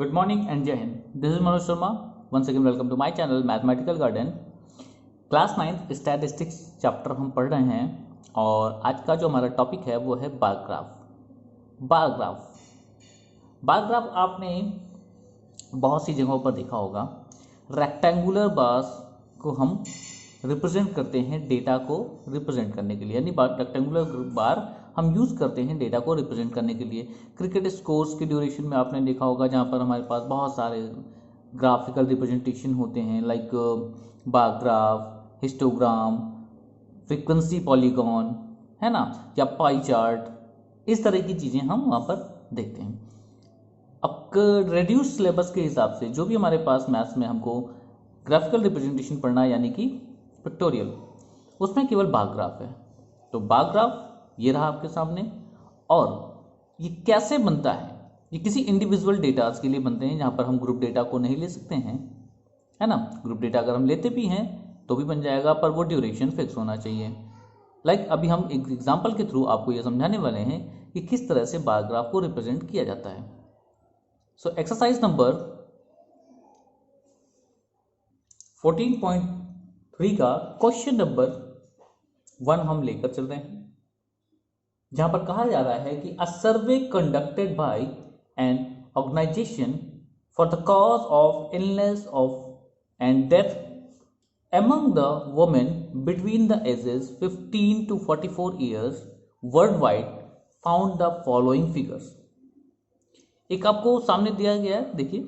Good morning and Jai Hind. This is Manoj Sharma. Once again, welcome to my channel Mathematical Garden. Class 9 statistics chapter हम पढ़ रहे हैं और आज का जो हमारा टॉपिक है वो है बार ग्राफ। बार ग्राफ आपने बहुत सी जगहों पर देखा होगा। रेक्टेंगुलर बार्स को हम रिप्रेजेंट करते हैं डेटा को रिप्रेजेंट करने के लिए, यानी रेक्टेंगुलर बार हम यूज़ करते हैं डेटा को रिप्रेजेंट करने के लिए। क्रिकेट स्कोर्स की ड्यूरेशन में आपने देखा होगा जहाँ पर हमारे पास बहुत सारे ग्राफिकल रिप्रेजेंटेशन होते हैं, like bar graph, histogram, frequency polygon, है ना, या पाई चार्ट, इस तरह की चीज़ें हम वहाँ पर देखते हैं। अब रेड्यूस सिलेबस के हिसाब से जो भी हमारे पास मैथ्स में हमको ग्राफिकल रिप्रेजेंटेशन पढ़ना है, यानी कि पिक्टोरियल, उसमें केवल बार ग्राफ है। तो बार ग्राफ ये रहा आपके सामने। और ये कैसे बनता है? ये किसी इंडिविजुअल डेटास के लिए बनते हैं जहाँ पर हम ग्रुप डेटा को नहीं ले सकते हैं, है ना। ग्रुप डेटा अगर हम लेते भी हैं तो भी बन जाएगा, पर वो ड्यूरेशन फिक्स होना चाहिए। लाइक अभी हम एक एग्जाम्पल के थ्रू आपको ये समझाने वाले हैं कि किस तरह से बार ग्राफ को रिप्रेजेंट किया जाता है। सो एक्सरसाइज नंबर 14.3 का क्वेश्चन नंबर 1 हम लेकर चल रहे हैं, जहां पर कहा जा रहा है कि a survey conducted by an organization for the cause of illness of and death among the women between the ages 15 to 44 years worldwide found the following figures। एक आपको सामने दिया गया है, देखिए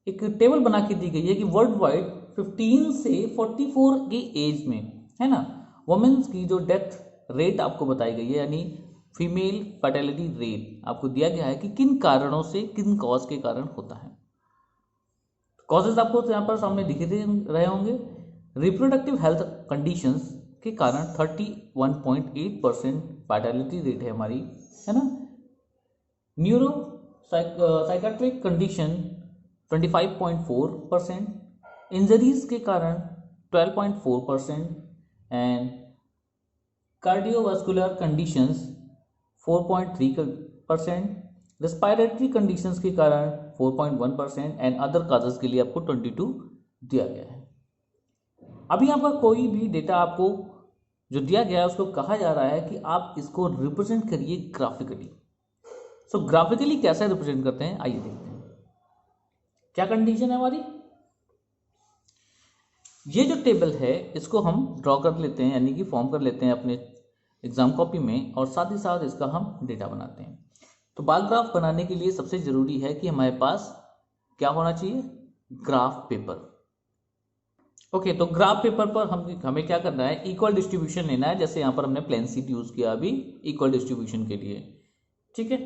एक टेबल बना के दी गई है कि वर्ल्ड वाइड 15 से 44 की एज में, है ना, वुमेन्स की जो डेथ रेट आपको बताई गई है, यानी फीमेल फर्टिलिटी रेट आपको दिया गया है कि किन कारणों से, किन कॉज के कारण होता है। कॉजेज आपको यहाँ पर सामने दिख रहे होंगे। रिप्रोडक्टिव हेल्थ कंडीशंस के कारण 31.8% फर्टिलिटी रेट है हमारी, है ना। न्यूरो साइकेट्रिक कंडीशन 25.4%, इंजरीज के कारण 12.4%, and cardiovascular conditions 4.3%, respiratory conditions के कारण 4.1%, एंड अदर काजेस के लिए आपको 22 दिया गया है। अभी यहाँ पर कोई भी डेटा आपको जो दिया गया है उसको कहा जा रहा है कि आप इसको रिप्रेजेंट करिए ग्राफिकली। सो ग्राफिकली कैसे रिप्रेजेंट करते हैं, आइए देखते हैं। क्या कंडीशन है हमारी? ये जो टेबल है इसको हम ड्रॉ कर लेते हैं, यानी कि फॉर्म कर लेते हैं अपने एग्जाम कॉपी में, और साथ ही साथ इसका हम डेटा बनाते हैं। तो बार ग्राफ बनाने के लिए सबसे जरूरी है कि हमारे पास क्या होना चाहिए? Graph paper. ओके, तो ग्राफ पेपर पर हमें क्या करना है? इक्वल डिस्ट्रीब्यूशन लेना है। जैसे यहाँ पर हमने प्लेन शीट यूज किया अभी इक्वल डिस्ट्रीब्यूशन के लिए, ठीक है।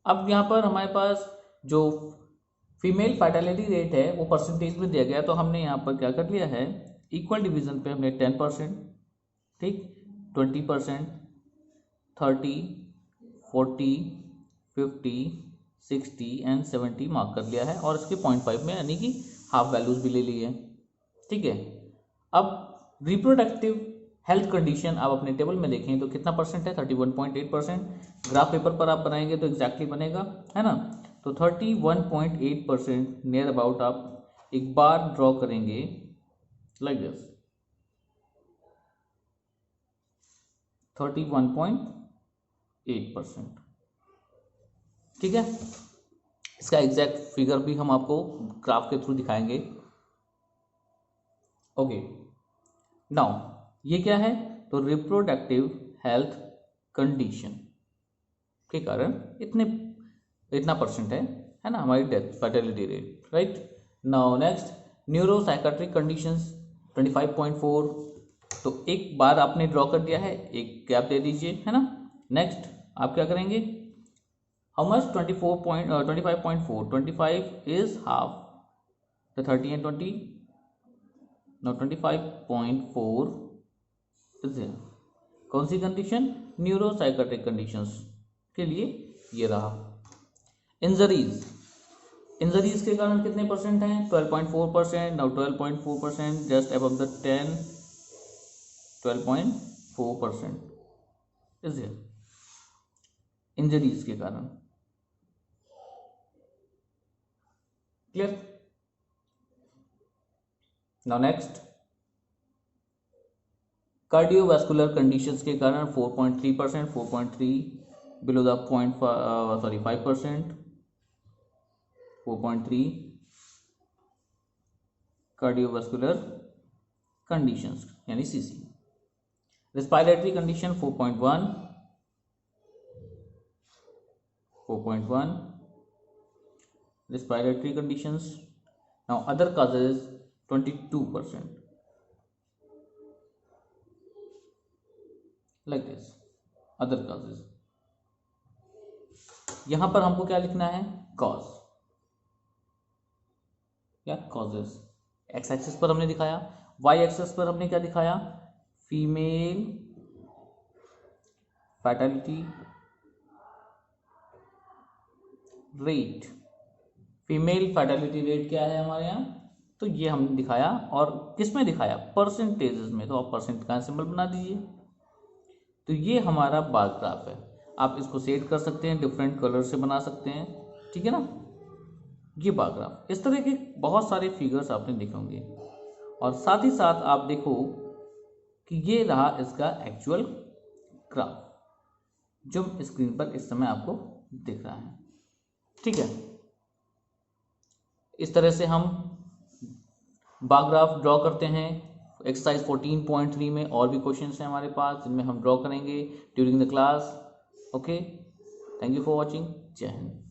अब यहाँ पर हमारे पास जो फीमेल फर्टिलिटी रेट है वो परसेंटेज में दिया गया, तो हमने यहाँ पर क्या कर लिया है, इक्वल डिवीजन पे हमने 10%, ठीक, 20%, 30, 40, 50, 60 एंड 70 मार्क कर लिया है, और इसके 0.5 में यानी कि हाफ वैल्यूज भी ले ली है, ठीक है। अब रिप्रोडक्टिव हेल्थ कंडीशन आप अपने टेबल में देखें तो कितना परसेंट है? 31.8%। ग्राफ पेपर पर आप बनाएंगे तो एग्जैक्टली बनेगा, है ना। तो 31.8% नियर अबाउट आप एक बार ड्रॉ करेंगे लाइक दिस, 31.8%, ठीक है। इसका एग्जैक्ट फिगर भी हम आपको ग्राफ के थ्रू दिखाएंगे। ओके, नाउ ये क्या है? तो रिप्रोडक्टिव हेल्थ कंडीशन के कारण इतना परसेंट है ना हमारी death fertility rate, right. Now next, neuro psychiatric conditions 25.4, तो एक बार आपने ड्रॉ कर दिया है, एक गैप दे दीजिए, है ना। नेक्स्ट आप क्या करेंगे? How much? 25.4, 25 इज हाफ, तो 30 एंड 20, now 25.4 इज कौन सी कंडीशन? न्यूरोसाइकेट्रिक कंडीशंस के लिए ये रहा। इंजरीज के कारण कितने परसेंट हैं? 12.4%। Now 12.4% just above the 10, 12.4% is injuries के कारण। Clear. Now next, cardiovascular conditions के कारण 4.3%, 4.3 बिलो द 5%, 4.3 कार्डियोवैस्कुलर कंडीशंस यानी CC. Respiratory condition 4.1, 4.1 respiratory conditions. Now other causes 22%, like this, other causes। यहां पर हमको क्या लिखना है, कॉज या कॉजेस। एक्स एक्सिस पर हमने दिखाया, वाई एक्सिस पर हमने क्या दिखाया, female fatality rate. Female fatality rate क्या है हमारे यहाँ, तो ये हमने दिखाया, और किस में दिखाया, परसेंटेजेस में। तो आप परसेंट का सिंबल बना दीजिए। तो ये हमारा बार ग्राफ है। आप इसको सेट कर सकते हैं, डिफरेंट कलर से बना सकते हैं, ठीक है ना। ये बार ग्राफ, इस तरह के बहुत सारे फिगर्स आपने देखे होंगे। और साथ ही साथ आप देखो कि ये रहा इसका एक्चुअल ग्राफ जो स्क्रीन पर इस समय आपको दिख रहा है, ठीक है। इस तरह से हम बार ग्राफ ड्रॉ करते हैं। एक्सरसाइज 14.3 में और भी क्वेश्चंस हैं हमारे पास जिनमें हम ड्रॉ करेंगे during the class. Okay, thank you for watching. जय हिंद।